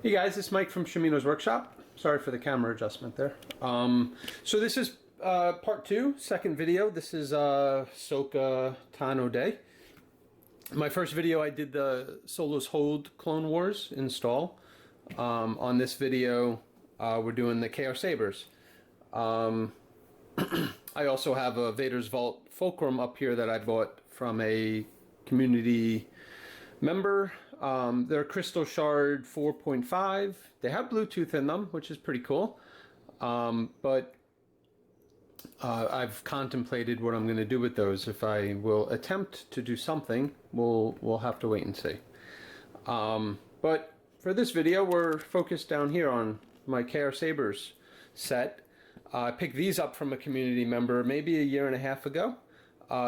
Hey guys, it's Mike from Shimino's Workshop. Sorry for the camera adjustment there. So this is part two, second video. This is Ahsoka Tano Day. My first video I did the Solos Hold Clone Wars install. On this video we're doing the KRSabers. I also have a Vader's Vault Fulcrum up here that I bought from a community member. They're Crystal Shard 4.5. They have Bluetooth in them, which is pretty cool. But I've contemplated what I'm going to do with those. If I will attempt to do something, we'll have to wait and see. But for this video, we're focused down here on my KRSabers set. I picked these up from a community member maybe a year and a half ago.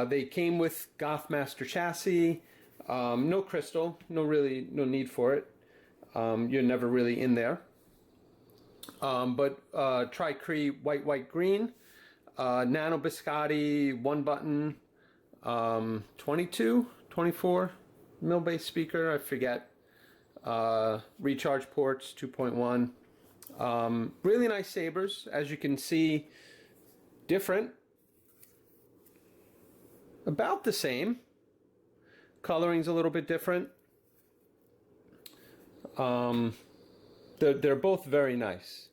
They came with Goth Chassis. No crystal, no need for it. You're never really in there. But tri-cree white green, nano biscotti, one button, 22, 24 mil bass speaker, I forget. Recharge ports 2.1. Really nice sabers, as you can see. Different, about the same. Coloring's a little bit different. They're both very nice.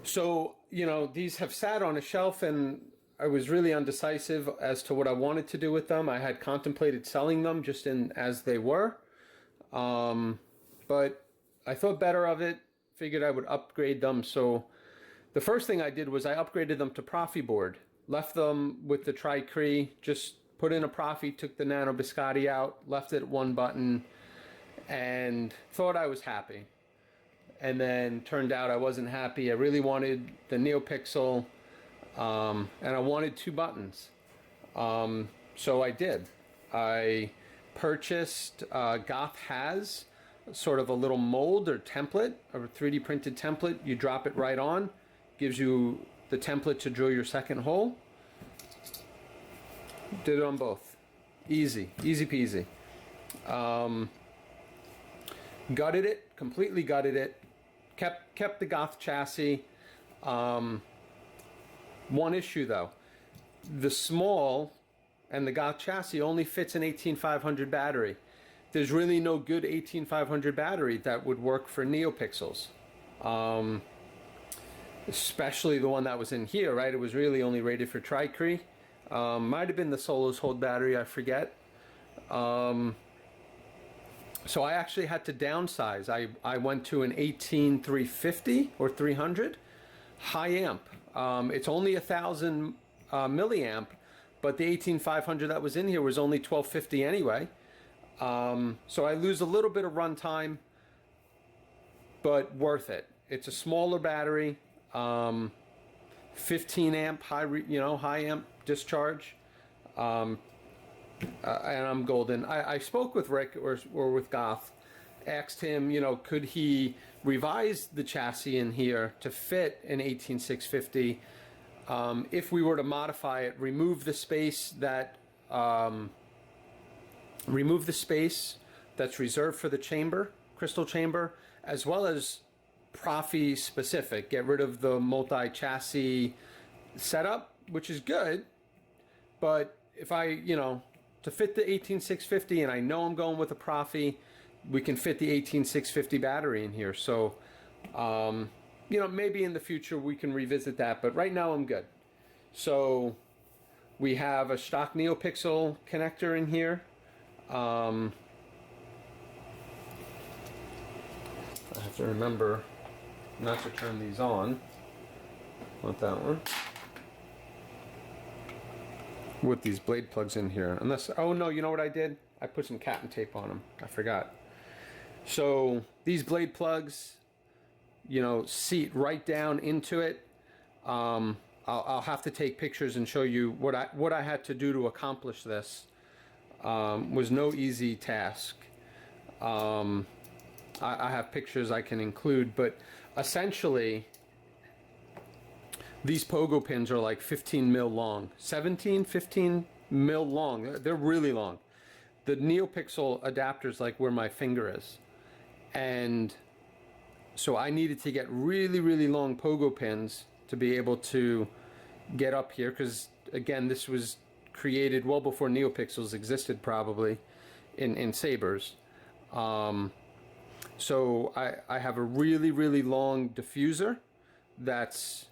So, you know, these have sat on a shelf and I was really undecisive as to what I wanted to do with them. I had contemplated selling them just as they were. But I thought better of it, figured I would upgrade them. So the first thing I did was I upgraded them to Proffieboard. Left them with the tri-cree, just put in a Proffie, took the nano biscotti out, left it at one button, and thought I was happy. And then turned out I wasn't happy. I really wanted the NeoPixel, and I wanted two buttons. So I did. I purchased Goth has sort of a little mold or template, a 3D printed template. You drop it right on, gives you the template to drill your second hole. Did it on both. Easy peasy. Gutted it, completely gutted it. Kept the Goth chassis. One issue though. The small and the Goth chassis only fits an 18500 battery. There's really no good 18500 battery that would work for NeoPixels. Especially the one that was in here, right? It was really only rated for tri-cree. Might have been the Solos Hold battery, I forget. So I actually had to downsize. I went to an 18350 or 300 high amp. It's only 1000 milliamp, but the 18500 that was in here was only 1250 anyway. So I lose a little bit of runtime, but worth it. It's a smaller battery. 15 amp high amp discharge, and I'm golden. I spoke with Rick or with Goth, asked him, you know, could he revise the chassis in here to fit an 18650 if we were to modify it, remove the space that's reserved for the chamber, crystal chamber, as well as Proffie specific, get rid of the multi-chassis setup, which is good, but if I, you know, to fit the 18650, and I know I'm going with a Proffie, we can fit the 18650 battery in here. So, you know, maybe in the future we can revisit that, but right now I'm good. So we have a Shtok NeoPixel connector in here. I have to remember not to turn these on. Want that one. With these blade plugs in here. Unless, oh no, you know what I did? I put some Captain tape on them. I forgot. So these blade plugs, you know, seat right down into it. I'll have to take pictures and show you what I had to do to accomplish this. Was no easy task. I have pictures I can include, but essentially these pogo pins are like 15 mil long, 15 mil long. They're really long. the NeoPixel adapter's like where my finger is. And so I needed to get really, really long pogo pins to be able to get up here, because again, this was created well before NeoPixels existed, probably in Sabers. So I have a really, really long diffuser that's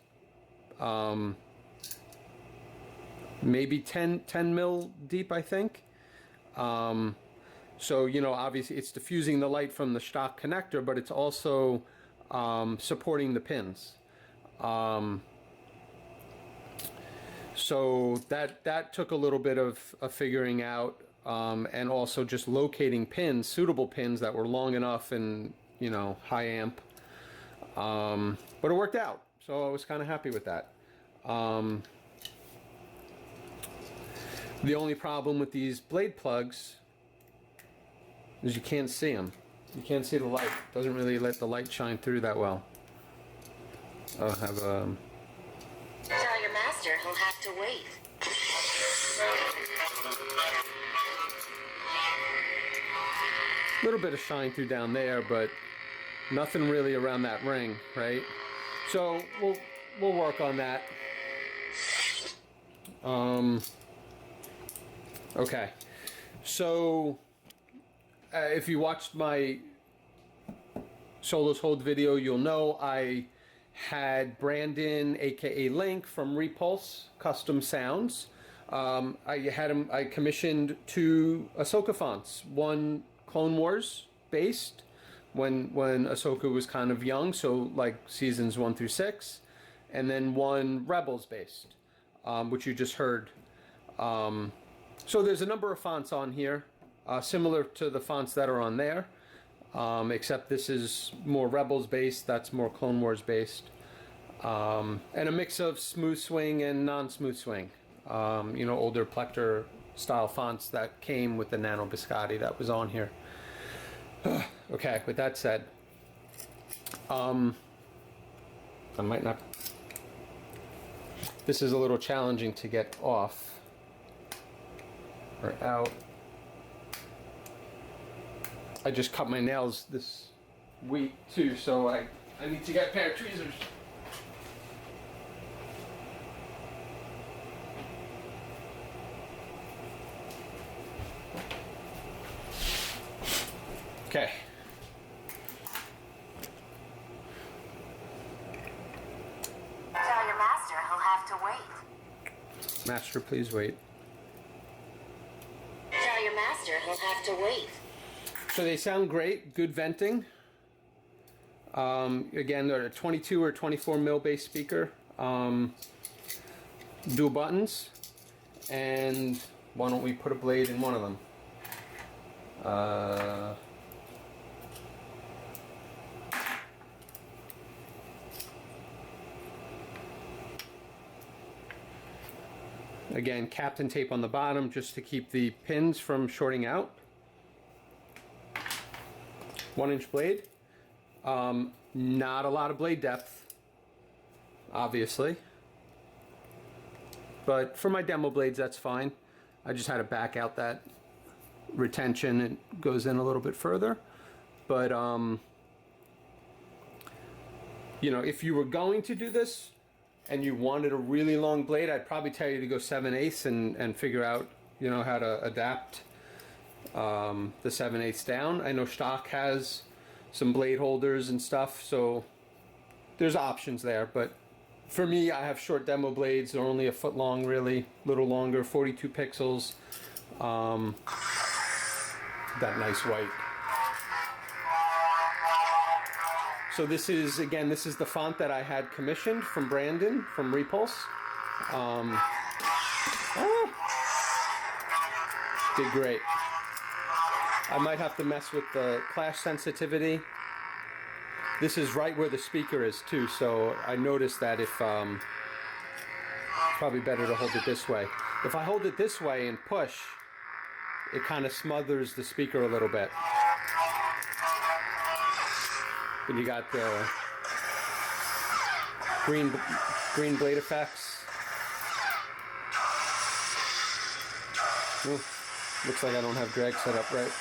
maybe 10 mil deep, I think. So, you know, obviously it's diffusing the light from the Shtok connector, but it's also supporting the pins. So that took a little bit of figuring out, and also just locating pins, suitable pins that were long enough and, you know, high amp. But it worked out, so I was kind of happy with that. The only problem with these blade plugs is you can't see them. You can't see the light. It doesn't really let the light shine through that well. I'll have a... Tell your master he'll have to wait. A little bit of shine through down there, but nothing really around that ring, right? So we'll work on that. Okay, so if you watched my Solos Hold video, you'll know I had Brandon, aka Link, from Repulse Custom Sounds. I commissioned 2 Ahsoka fonts, one Clone Wars based when Ahsoka was kind of young, so like seasons 1 through 6, and then one Rebels based, which you just heard. So there's a number of fonts on here, similar to the fonts that are on there, except this is more Rebels based, that's more Clone Wars based, and a mix of smooth swing and non-smooth swing. You know, older Plector style fonts that came with the Nano Biscotti that was on here. Okay, with that said, I might not... This is a little challenging to get off or out. I just cut my nails this week too, so I need to get a pair of tweezers. Okay. Tell your master he'll have to wait. Master, please wait. Tell your master he'll have to wait. So they sound great, good venting. Again, they're a 22 or 24 mil bass speaker. Dual buttons. And why don't we put a blade in one of them? Again, Captain tape on the bottom just to keep the pins from shorting out. 1-inch blade. Not a lot of blade depth, obviously. But for my demo blades, that's fine. I just had to back out that retention. It goes in a little bit further. But, you know, if you were going to do this and you wanted a really long blade, I'd probably tell you to go 7/8 and figure out, you know, how to adapt the 7/8 down. I know Shtok has some blade holders and stuff, so there's options there. But for me, I have short demo blades. They're only a foot long, really, a little longer, 42 pixels. That nice white. So this is, again, this is the font that I had commissioned from Brandon from Repulse. Did great. I might have to mess with the clash sensitivity. This is right where the speaker is too, so I noticed that if probably better to hold it this way. If I hold it this way and push, it kind of smothers the speaker a little bit. And you got the green blade effects. Ooh, Looks like I don't have drag set up right.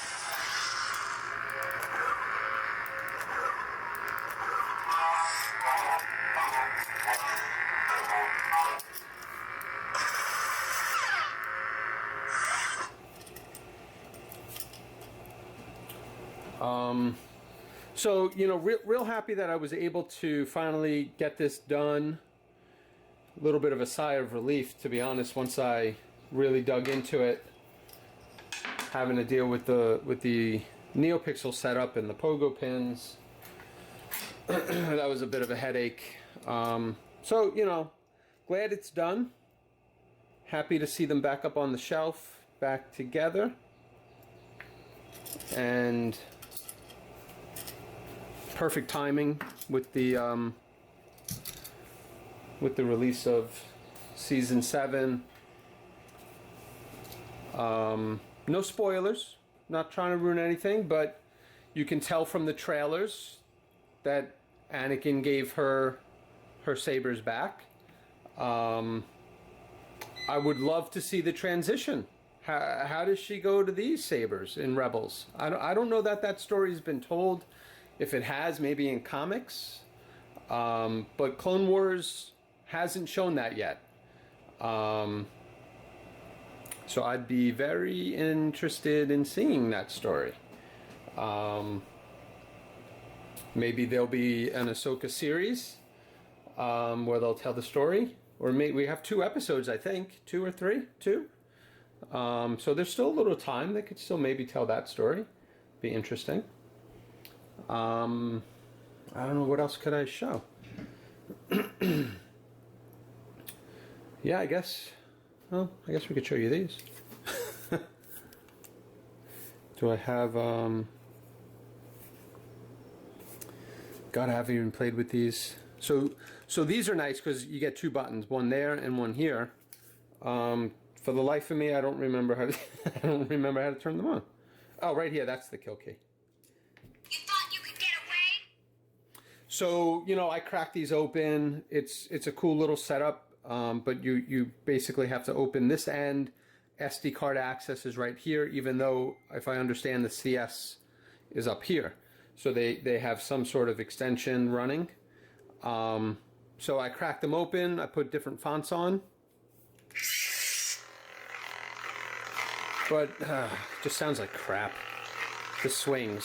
So, you know, real happy that I was able to finally get this done. A little bit of a sigh of relief, to be honest, once I really dug into it. Having to deal with the NeoPixel setup and the pogo pins. That was a bit of a headache. So, you know, glad it's done. Happy to see them back up on the shelf, back together. And perfect timing with the release of season 7. No spoilers, not trying to ruin anything, but you can tell from the trailers that Anakin gave her sabers back. I would love to see the transition. How does she go to these sabers in Rebels? I don't know that story's been told. If it has, maybe in comics. But Clone Wars hasn't shown that yet. So I'd be very interested in seeing that story. Maybe there'll be an Ahsoka series where they'll tell the story. Or maybe we have 2 episodes, I think. 2 or 3? 2? So there's still a little time. They could still maybe tell that story. Be interesting. I don't know, what else could I show? Yeah, I guess we could show you these. Do I have, God, I haven't even played with these. So these are nice because you get 2 buttons, one there and one here. For the life of me, I don't remember how to, I don't remember how to turn them on. Oh, right here, that's the kill key. You thought you could get away? So, you know, I cracked these open. It's a cool little setup, but you basically have to open this end. SD card access is right here, even though, if I understand, the CS is up here. So they have some sort of extension running. So I cracked them open. I put different fonts on. But just sounds like crap. The swings.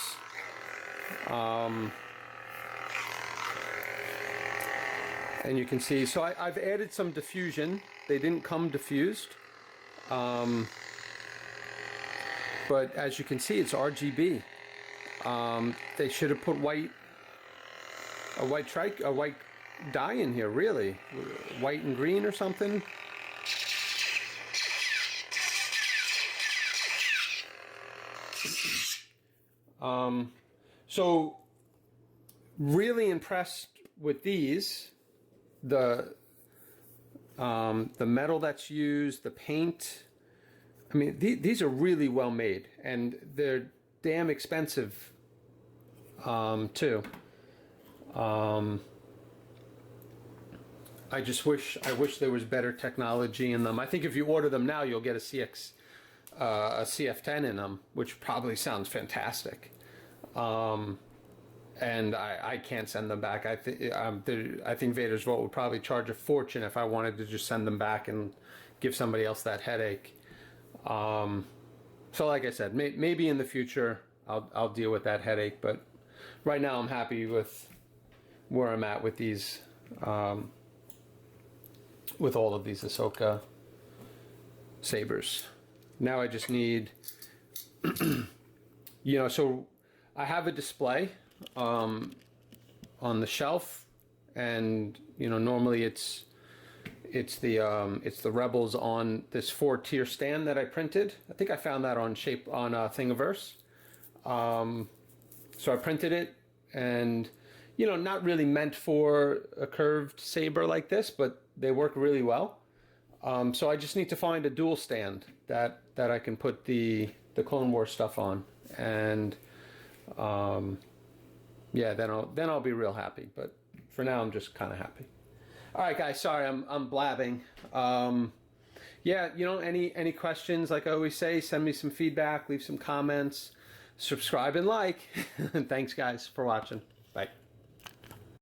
And you can see, so I've added some diffusion. They didn't come diffused. But as you can see, it's RGB. They should have put a white dye in here, really. White and green or something. So really impressed with these. The metal that's used, the paint. I mean, these are really well made, and they're damn expensive too. I wish there was better technology in them. I think if you order them now, you'll get a CF10 in them, which probably sounds fantastic. And I can't send them back. I think Vader's Vault would probably charge a fortune if I wanted to just send them back and give somebody else that headache. So like I said, maybe in the future I'll deal with that headache, but right now I'm happy with where I'm at with these, with all of these Ahsoka sabers. Now I just need, you know, so I have a display on the shelf, and you know, normally it's the Rebels on this 4-tier stand that I printed. I think I found that on Thingiverse. So I printed it, and you know, not really meant for a curved saber like this, but they work really well. So I just need to find a dual stand that I can put the Clone Wars stuff on, and yeah, then I'll be real happy. But for now, I'm just kind of happy. All right, guys. Sorry, I'm blabbing. Yeah, you know, any questions, like I always say, send me some feedback, leave some comments, subscribe and like. Thanks, guys, for watching. Bye.